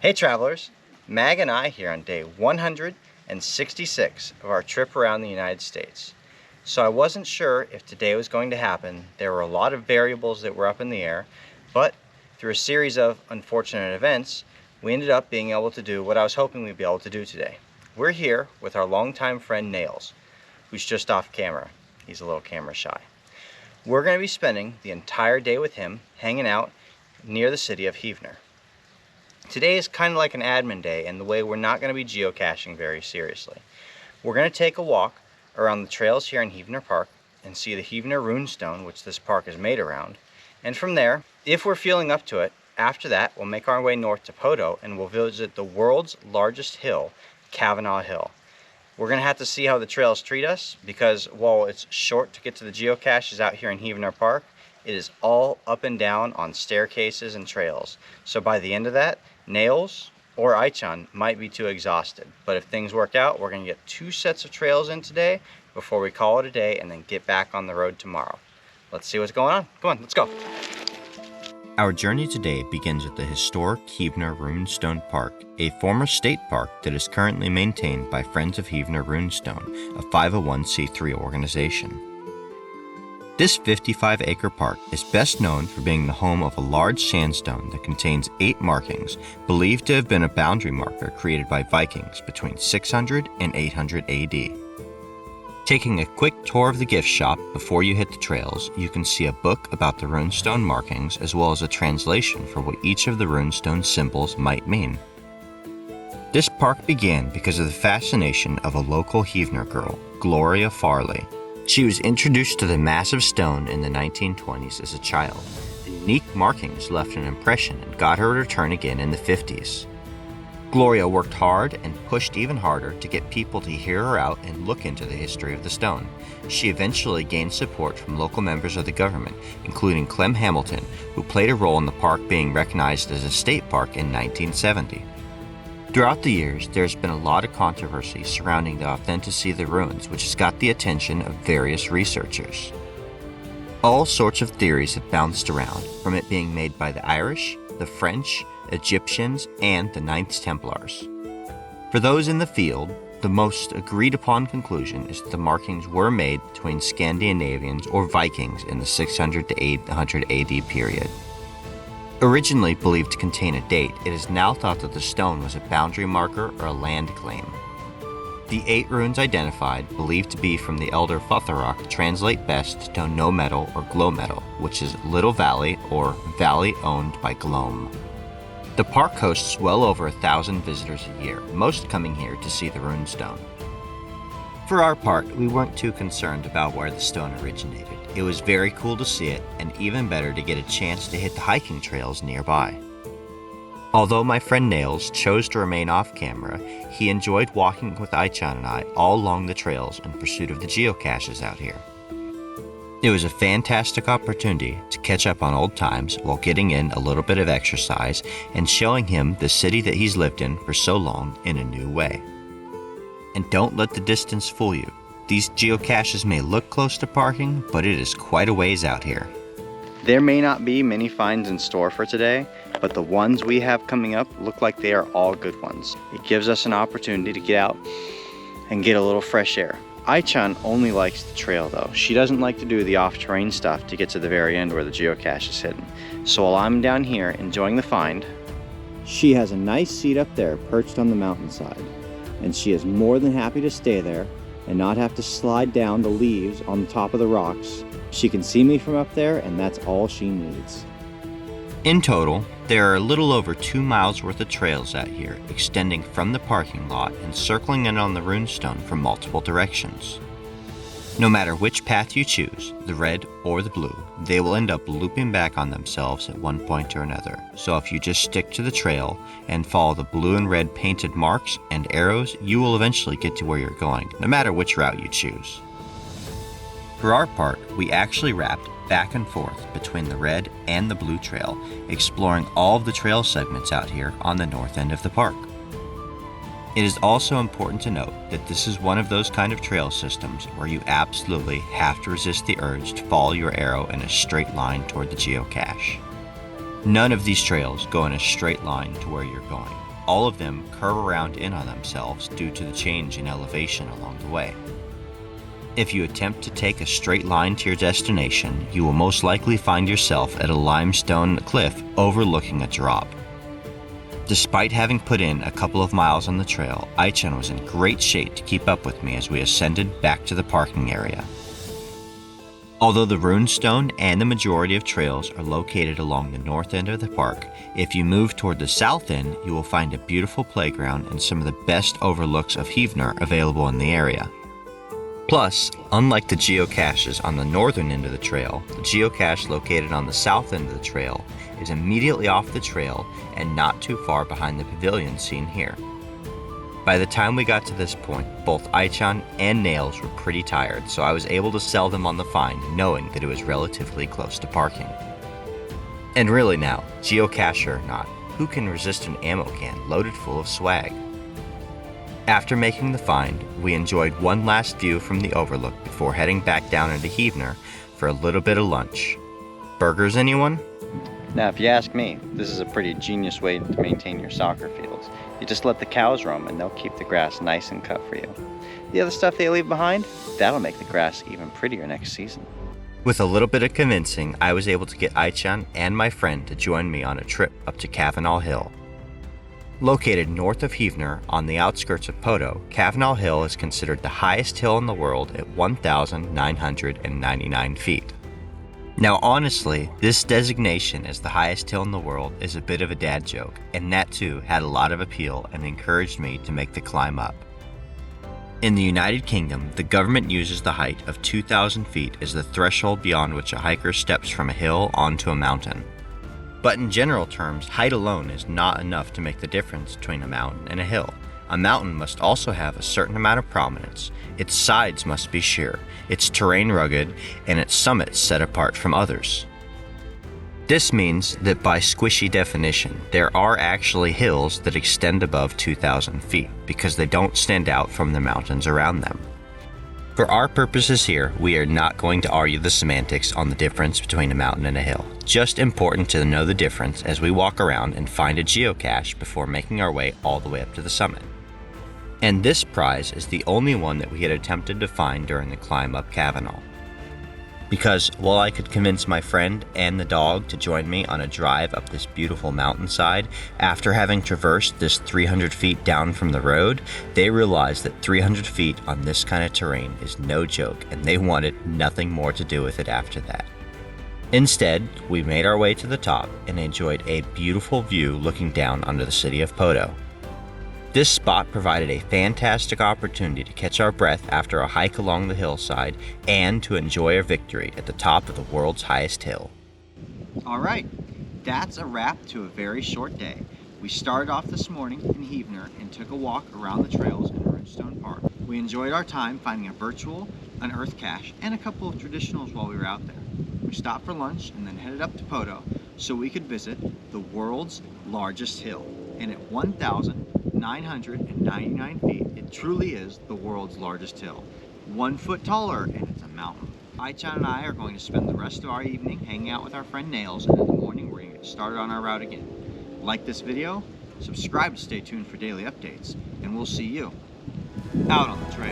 Hey travelers, Mag and I here on day 166 of our trip around the United States. So I wasn't sure if today was going to happen. There were a lot of variables that were up in the air, but through a series of unfortunate events, we ended up being able to do what I was hoping we'd be able to do today. We're here with our longtime friend Nails, who's just off camera. He's a little camera shy. We're going to be spending the entire day with him hanging out near the city of Heaver. Today is kind of like an admin day in the way we're not going to be geocaching very seriously. We're going to take a walk around the trails here in Heaver Park and see the Heaver Runestone, which this park is made around. And from there, if we're feeling up to it, after that we'll make our way north to Poteau and we'll visit the world's largest hill, Cavanal Hill. We're going to have to see how the trails treat us because while it's short to get to the geocaches out here in Heaver Park, it is all up and down on staircases and trails. So by the end of that, Nails or Aichan might be too exhausted. But if things work out, we're going to get 2 sets of trails in today before we call it a day and then get back on the road tomorrow. Let's see what's going on. Come on, let's go. Our journey today begins at the historic Heaver Runestone Park, a former state park that is currently maintained by Friends of Heaver Runestone, a 501c3 organization. This 55-acre park is best known for being the home of a large sandstone that contains 8 markings believed to have been a boundary marker created by Vikings between 600 and 800 AD. Taking a quick tour of the gift shop before you hit the trails, you can see a book about the runestone markings as well as a translation for what each of the runestone symbols might mean. This park began because of the fascination of a local Heaver girl, Gloria Farley. She was introduced to the massive stone in the 1920s as a child. The unique markings left an impression and got her to return again in the 50s. Gloria worked hard and pushed even harder to get people to hear her out and look into the history of the stone. She eventually gained support from local members of the government, including Clem Hamilton, who played a role in the park being recognized as a state park in 1970. Throughout the years, there's been a lot of controversy surrounding the authenticity of the ruins, which has got the attention of various researchers. All sorts of theories have bounced around, from it being made by the Irish, the French, Egyptians, and the Knights Templars. For those in the field, the most agreed upon conclusion is that the markings were made between Scandinavians or Vikings in the 600 to 800 AD period. Originally believed to contain a date, it is now thought that the stone was a boundary marker or a land claim. The 8 runes identified, believed to be from the Elder Futharok, translate best to no metal or glow metal, which is Little Valley or Valley owned by Glome. The park hosts well over 1,000 visitors a year, most coming here to see the runestone. For our part, we weren't too concerned about where the stone originated. It was very cool to see it, and even better to get a chance to hit the hiking trails nearby. Although my friend Nails chose to remain off camera, he enjoyed walking with Aichan and I all along the trails in pursuit of the geocaches out here. It was a fantastic opportunity to catch up on old times while getting in a little bit of exercise and showing him the city that he's lived in for so long in a new way. And don't let the distance fool you. These geocaches may look close to parking, but it is quite a ways out here. There may not be many finds in store for today, but the ones we have coming up look like they are all good ones. It gives us an opportunity to get out and get a little fresh air. Aichan only likes the trail though. She doesn't like to do the off-terrain stuff to get to the very end where the geocache is hidden. So while I'm down here enjoying the find, she has a nice seat up there perched on the mountainside. And she is more than happy to stay there and not have to slide down the leaves on the top of the rocks. She can see me from up there, and that's all she needs. In total, there are a little over 2 miles worth of trails out here, extending from the parking lot and circling in on the runestone from multiple directions. No matter which path you choose, the red or the blue, they will end up looping back on themselves at one point or another. So if you just stick to the trail and follow the blue and red painted marks and arrows, you will eventually get to where you're going, no matter which route you choose. For our part, we actually wrapped back and forth between the red and the blue trail, exploring all of the trail segments out here on the north end of the park. It is also important to note that this is one of those kind of trail systems where you absolutely have to resist the urge to follow your arrow in a straight line toward the geocache. None of these trails go in a straight line to where you're going. all of them curve around in on themselves due to the change in elevation along the way. If you attempt to take a straight line to your destination, you will most likely find yourself at a limestone cliff overlooking a drop. Despite having put in a couple of miles on the trail, Aichan was in great shape to keep up with me as we ascended back to the parking area. Although the Runestone and the majority of trails are located along the north end of the park, if you move toward the south end, you will find a beautiful playground and some of the best overlooks of Heaver available in the area. Plus, unlike the geocaches on the northern end of the trail, the geocache located on the south end of the trail is immediately off the trail and not too far behind the pavilion seen here. By the time we got to this point, both Aichan and Nails were pretty tired, so I was able to sell them on the find knowing that it was relatively close to parking. And really now, geocacher or not, who can resist an ammo can loaded full of swag? After making the find, we enjoyed one last view from the overlook before heading back down into Heaver for a little bit of lunch. Burgers, anyone? Now, if you ask me, this is a pretty genius way to maintain your soccer fields. You just let the cows roam and they'll keep the grass nice and cut for you. The other stuff they leave behind, that'll make the grass even prettier next season. With a little bit of convincing, I was able to get Aichan and my friend to join me on a trip up to Cavanal Hill. Located north of Heaver on the outskirts of Poteau, Cavanal Hill is considered the highest hill in the world at 1,999 feet. Now honestly, this designation as the highest hill in the world is a bit of a dad joke, and that too had a lot of appeal and encouraged me to make the climb up. In the United Kingdom, the government uses the height of 2,000 feet as the threshold beyond which a hiker steps from a hill onto a mountain. But in general terms, height alone is not enough to make the difference between a mountain and a hill. A mountain must also have a certain amount of prominence, its sides must be sheer, its terrain rugged, and its summit set apart from others. This means that by squishy definition, there are actually hills that extend above 2,000 feet because they don't stand out from the mountains around them. For our purposes here, we are not going to argue the semantics on the difference between a mountain and a hill. Just important to know the difference as we walk around and find a geocache before making our way all the way up to the summit. And this prize is the only one that we had attempted to find during the climb up Cavanal. Because while I could convince my friend and the dog to join me on a drive up this beautiful mountainside, after having traversed this 300 feet down from the road, they realized that 300 feet on this kind of terrain is no joke, and they wanted nothing more to do with it after that. Instead, we made our way to the top and enjoyed a beautiful view looking down onto the city of Poteau. This spot provided a fantastic opportunity to catch our breath after a hike along the hillside and to enjoy a victory at the top of the world's highest hill. Alright, that's a wrap to a very short day. We started off this morning in Heaver and took a walk around the trails in Runestone Park. We enjoyed our time finding a virtual, an earth cache, and a couple of traditionals while we were out there. We stopped for lunch and then headed up to Poteau so we could visit the world's largest hill. And at 1,999 feet, it truly is the world's largest hill. 1 foot taller, and it's a mountain. Aichan and I are going to spend the rest of our evening hanging out with our friend Nails, and in the morning we're going to get started on our route again. Like this video, subscribe to stay tuned for daily updates, and we'll see you out on the trail.